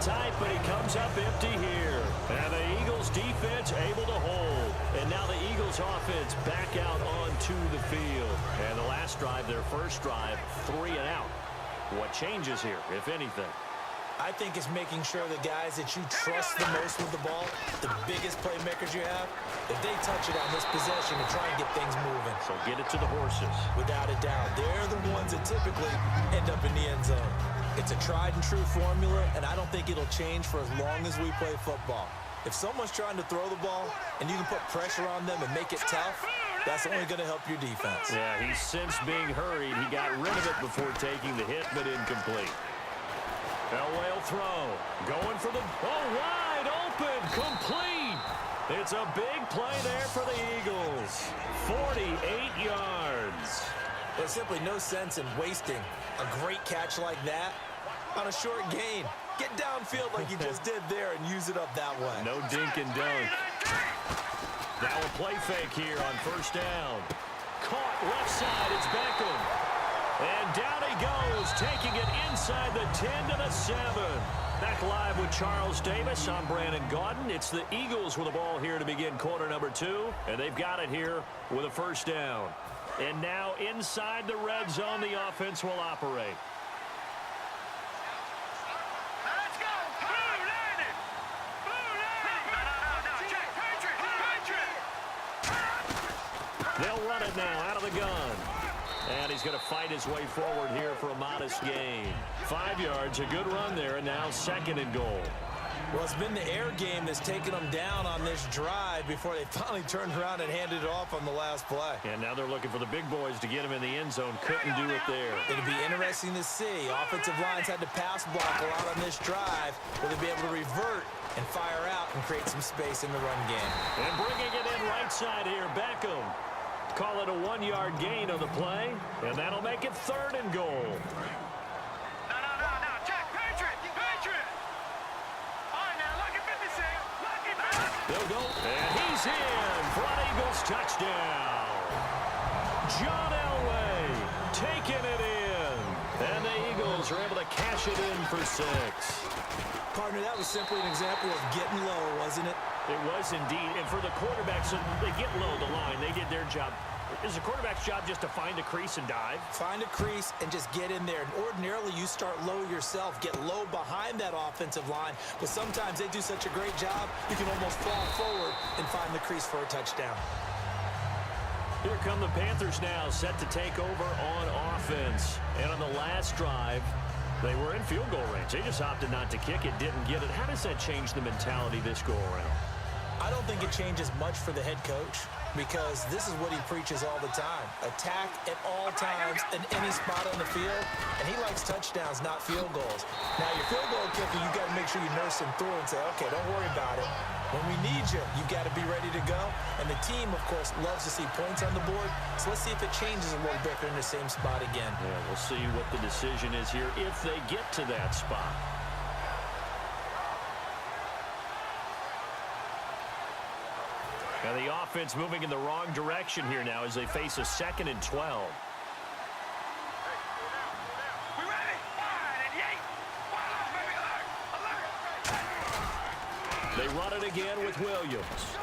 tight, but he comes up empty here. And the Eagles defense able to hold. And now the Eagles offense back out onto the field. And the last drive, their first drive, 3 and out. What changes here, if anything? I think it's making sure the guys that you trust the most with the ball, the biggest playmakers you have, if they touch it on this possession and try and get things moving. So get it to the horses. Without a doubt. They're the ones that typically end up in the end zone. It's a tried and true formula, and I don't think it'll change for as long as we play football. If someone's trying to throw the ball and you can put pressure on them and make it tough, that's only going to help your defense. Yeah, he's since being hurried. He got rid of it before taking the hit, but incomplete. Elway will throw. Going for the... Oh, wide open. Complete. It's a big play there for the Eagles. 48 yards. There's simply no sense in wasting a great catch like that on a short gain. Get downfield like you just did there and use it up that way. No dink and dunk. Now a play fake here on first down. Caught left side. It's Beckham. And down he goes, taking it inside the 10 to the 7. Back live with Charles Davis. I'm Brandon Gaudin. It's the Eagles with the ball here to begin quarter number 2. And they've got it here with a first down. And now inside the red zone, the offense will operate. Let's go. Blue landed. Blue landed. No. They'll run it now out of the gun. And he's going to fight his way forward here for a modest gain. 5 yards, a good run there, and now second and goal. Well, it's been the air game that's taken them down on this drive before they finally turned around and handed it off on the last play. And now they're looking for the big boys to get him in the end zone. Couldn't do it there. It'll be interesting to see. Offensive lines had to pass block a lot on this drive. Will they be able to revert and fire out and create some space in the run game? And bringing it in right side here, Beckham. Call it a 1-yard gain on the play, and that'll make it third and goal. No. Check. Patriot. All right, now, look at 56. Look at 50. They'll go, and he's in for an Eagles touchdown. John Elway taking it in, and the Eagles are able to cash it in for 6. Partner, that was simply an example of getting low, wasn't it? It was indeed, and for the quarterbacks, so they get low the line. They did their job. Is the quarterback's job just to find a crease and dive? Find a crease and just get in there. And ordinarily, you start low yourself, get low behind that offensive line. But sometimes they do such a great job, you can almost fall forward and find the crease for a touchdown. Here come the Panthers now, set to take over on offense. And on the last drive, they were in field goal range. They just opted not to kick it, didn't get it. How does that change the mentality this go-around? I don't think it changes much for the head coach because this is what he preaches all the time. Attack at all times in any spot on the field, and he likes touchdowns, not field goals. Now, your field goal kicker, you got to make sure you nurse him through and say, okay, don't worry about it. When we need you, you got to be ready to go. And the team, of course, loves to see points on the board. So let's see if it changes a little bit. They're in the same spot again. Yeah, we'll see what the decision is here if they get to that spot. Now the offense moving in the wrong direction here now as they face a 2nd and 12. We ready? 1 and 8. Alert. They run it again with Williams.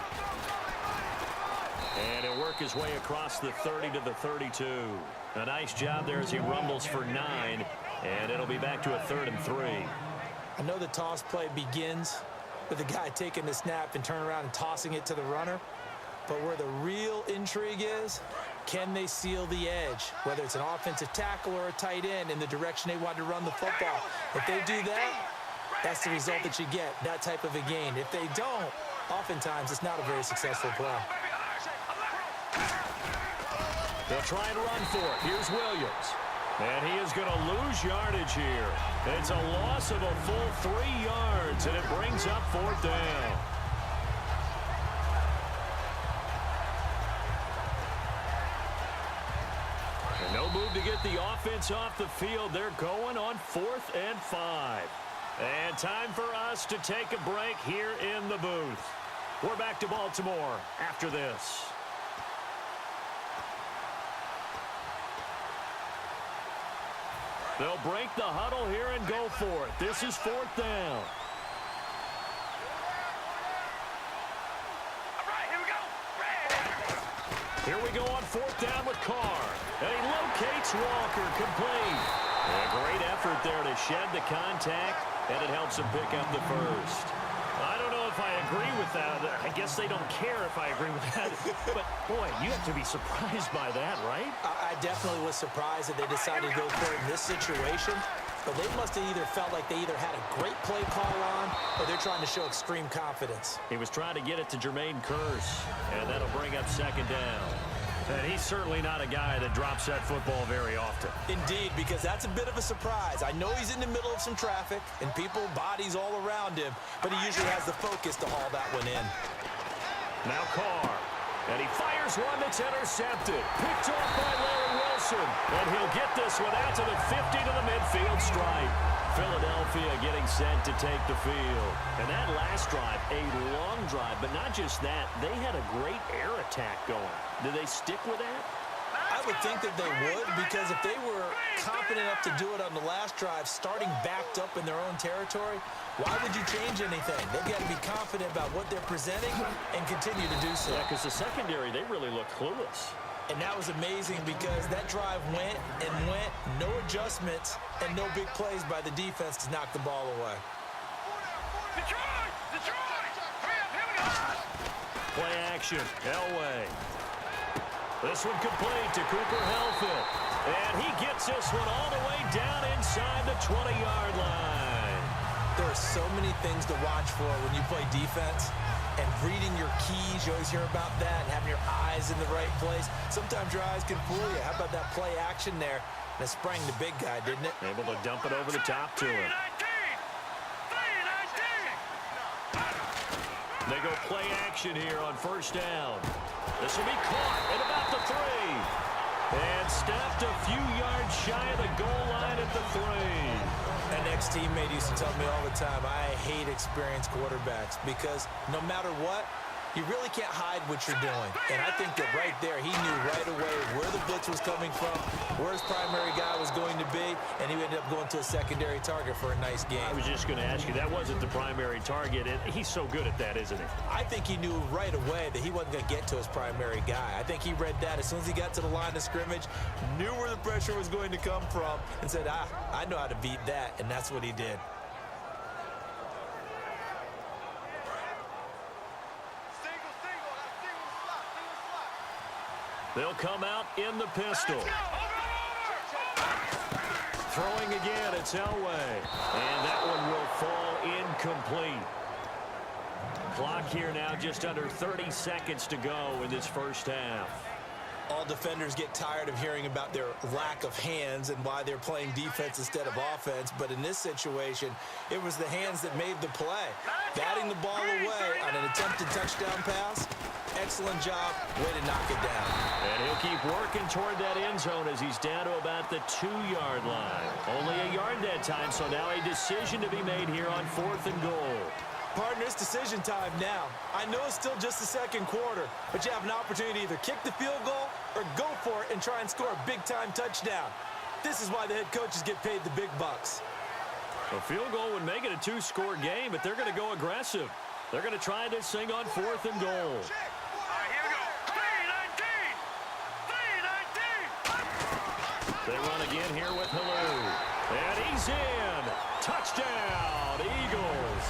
And he'll work his way across the 30 to the 32. A nice job there as he rumbles for 9. And it'll be back to a 3rd and 3. I know the toss play begins with the guy taking the snap and turning around and tossing it to the runner. But where the real intrigue is, can they seal the edge? Whether it's an offensive tackle or a tight end in the direction they want to run the football. If they do that, that's the result that you get, that type of a gain. If they don't, oftentimes it's not a very successful play. They'll try and run for it. Here's Williams. And he is going to lose yardage here. It's a loss of a full 3 yards, and it brings up 4th down. And no move to get the offense off the field. They're going on 4th and 5. And time for us to take a break here in the booth. We're back to Baltimore after this. They'll break the huddle here and go for it. This is 4th down. Walker, complete. A great effort there to shed the contact, and it helps him pick up the first. I don't know if I agree with that. I guess they don't care if I agree with that. But, boy, you have to be surprised by that, right? I definitely was surprised that they decided to go for it in this situation. But they must have either felt like they either had a great play call on or they're trying to show extreme confidence. He was trying to get it to Jermaine Kearse, and that'll bring up second down. And he's certainly not a guy that drops that football very often. Indeed, because that's a bit of a surprise. I know he's in the middle of some traffic and people, bodies all around him, but he usually has the focus to haul that one in. Now Carr, and he fires one that's intercepted. Picked off by Larry Wilson, and he'll get this one out to the 50 to the midfield stripe. Philadelphia getting set to take the field. And that last drive, a long drive, but not just that. They had a great air attack going. Did they stick with that? I would think that they would, because if they were confident enough to do it on the last drive, starting backed up in their own territory, why would you change anything? They've got to be confident about what they're presenting and continue to do so. Yeah, because the secondary, they really look clueless. And that was amazing because that drive went and went, no adjustments, and no big plays by the defense to knock the ball away. Detroit! Detroit! Hurry up, here we go! Play action, Elway. This one complete to Cooper Helfit. And he gets this one all the way down inside the 20-yard line. There are so many things to watch for when you play defense. And reading your keys, you always hear about that, and having your eyes in the right place. Sometimes your eyes can fool you. How about that play action there? And it sprang the big guy, didn't it? Able to dump it over the top to him. 3-19! They go play action here on first down. This will be caught at about the 3. And stopped a few yards shy of the goal line at the 3. An ex-teammate used to tell me all the time, I hate experienced quarterbacks because no matter what, you really can't hide what you're doing. And I think that right there, he knew right away where the blitz was coming from, where his primary guy was going to be, and he ended up going to a secondary target for a nice game. I was just going to ask you, that wasn't the primary target. And he's so good at that, isn't he? I think he knew right away that he wasn't going to get to his primary guy. I think he read that as soon as he got to the line of scrimmage, knew where the pressure was going to come from, and said, I know how to beat that, and that's what he did. They'll come out in the pistol. Throwing again, it's Elway. And that one will fall incomplete. Clock here now, just under 30 seconds to go in this first half. All defenders get tired of hearing about their lack of hands and why they're playing defense instead of offense. But in this situation, it was the hands that made the play. Batting the ball away on an attempted touchdown pass. Excellent job. Way to knock it down. And he'll keep working toward that end zone as he's down to about the 2-yard line. Only a yard that time, so now a decision to be made here on 4th and goal. Partner, it's decision time now. I know it's still just the second quarter, but you have an opportunity to either kick the field goal or go for it and try and score a big-time touchdown. This is why the head coaches get paid the big bucks. A field goal would make it a 2-score game, but they're going to go aggressive. They're going to try this thing on 4th and goal. All right, here we go. 3-19! 3-19! They run again here with Hillou. And he's in. Touchdown, Eagles.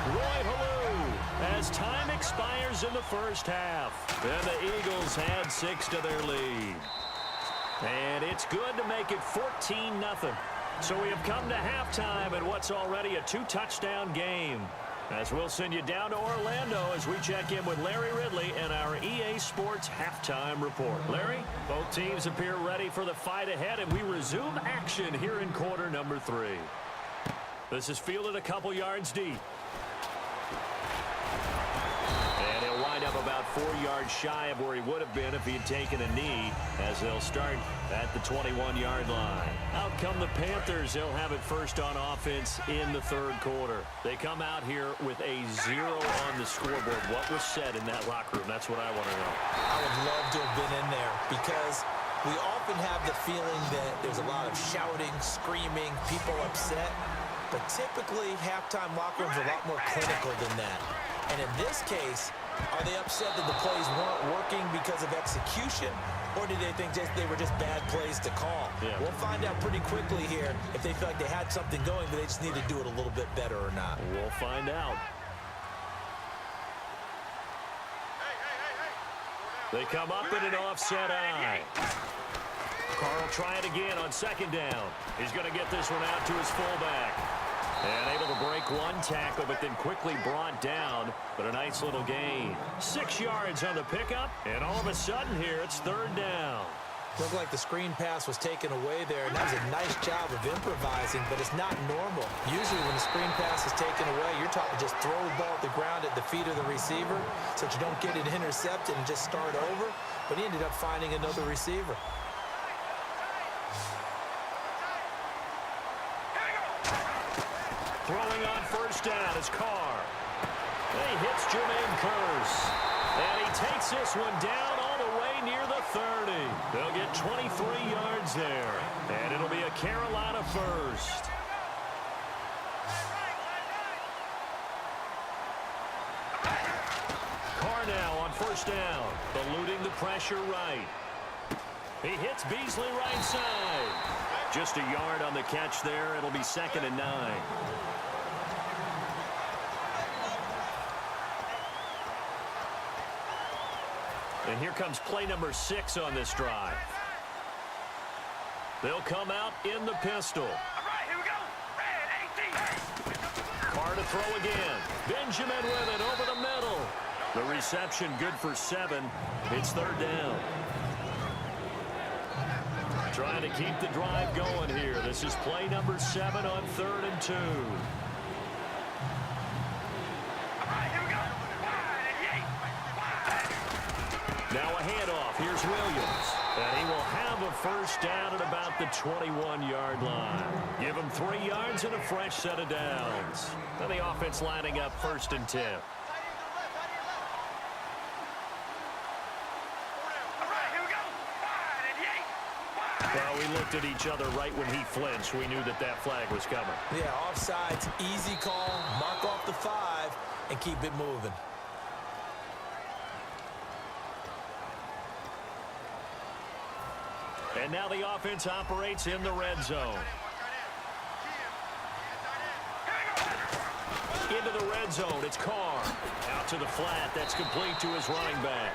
Roy Hillou as time expires in the first half. And the Eagles had 6 to their lead. And it's good to make it 14-0. So we have come to halftime in what's already a 2-touchdown game. As we'll send you down to Orlando as we check in with Larry Ridley and our EA Sports Halftime Report. Larry, both teams appear ready for the fight ahead, and we resume action here in quarter number 3. This is fielded a couple yards deep. And he'll wind up about 4 yards shy of where he would have been if he had taken a knee, as they'll start at the 21-yard line. Out come the Panthers. They'll have it first on offense in the 3rd quarter. They come out here with a 0 on the scoreboard. What was said in that locker room? That's what I want to know. I would love to have been in there because we often have the feeling that there's a lot of shouting, screaming, people upset. But typically, halftime locker rooms are a lot more clinical than that. And in this case, are they upset that the plays weren't working because of execution? Or did they think they were just bad plays to call? Yeah. We'll find out pretty quickly here if they feel like they had something going, but they just need to do it a little bit better or not. We'll find out. They come up in an offset eye. Carl trying again on second down. He's going to get this one out to his fullback. And able to break one tackle, but then quickly brought down. But a nice little gain. 6 yards on the pickup, and all of a sudden here, it's third down. Looked like the screen pass was taken away there, and that was a nice job of improvising, but it's not normal. Usually when the screen pass is taken away, you're taught to just throw the ball at the ground at the feet of the receiver so that you don't get it intercepted and just start over. But he ended up finding another receiver. Throwing on first down is Carr. He hits Jermaine Kearse. And he takes this one down all the way near the 30. They'll get 23 yards there. And it'll be a Carolina first. Carr now on first down. Eluding the pressure right. He hits Beasley right side. Just a yard on the catch there. It'll be 2nd and 9. And here comes play number 6 on this drive. They'll come out in the pistol. All right, here we go. Red 18. Carr to throw again. Benjamin with it over the middle. The reception good for 7. It's third down. Trying to keep the drive going here. This is play number 7 on 3rd and 2. Now a handoff. Here's Williams. And he will have a first down at about the 21-yard line. Give him 3 yards and a fresh set of downs. Then the offense lining up 1st and 10. Well, we looked at each other right when he flinched. We knew that that flag was coming. Yeah, offsides, easy call, mark off the 5, and keep it moving. And now the offense operates in the red zone. Into the red zone, it's Carr. Out to the flat, that's complete to his running back.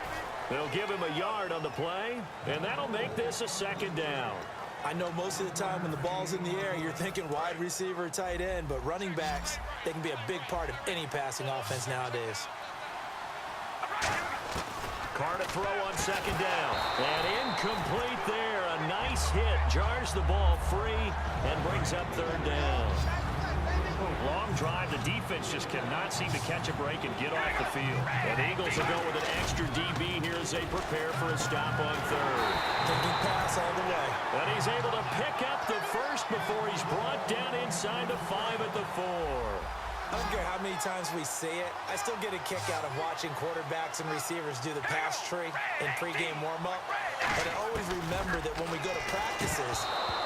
They'll give him a yard on the play, and that'll make this a 2nd down. I know most of the time when the ball's in the air, you're thinking wide receiver, tight end, but running backs, they can be a big part of any passing offense nowadays. Carr to throw on 2nd down. And incomplete there. A nice hit. Jars the ball free and brings up 3rd down. Long drive. The defense just cannot seem to catch a break and get off the field. And the Eagles will go with an extra DB here as they prepare for a stop on 3rd. Taking pass all the way. And he's able to pick up the first before he's brought down inside the 5 at the 4. I don't care how many times we see it. I still get a kick out of watching quarterbacks and receivers do the pass tree in pregame warm-up. But I always remember that when we go to practices,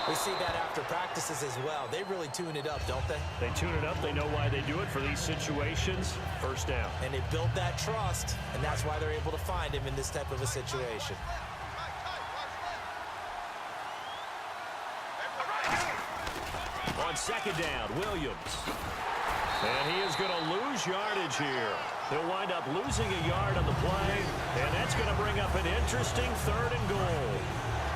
we see that after practices as well. They really tune it up, don't they? They tune it up. They know why they do it for these situations. First down. And they build that trust, and that's why they're able to find him in this type of a situation. On 2nd down, Williams. And he is going to lose yardage here. He'll wind up losing a yard on the play, and that's going to bring up an interesting 3rd and goal.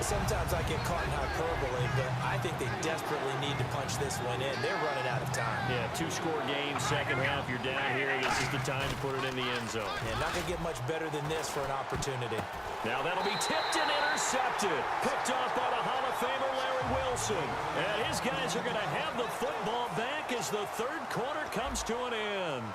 Sometimes I get caught in hyperbole, but I think they desperately need to punch this one in. They're running out of time. Yeah, 2-score game, second half. You're down here. This is the time to put it in the end zone. Yeah, not going to get much better than this for an opportunity. Now that'll be tipped and intercepted. Picked off by the Hall of Famer Larry Wilson. And his guys are going to have the football back as the 3rd quarter comes to an end.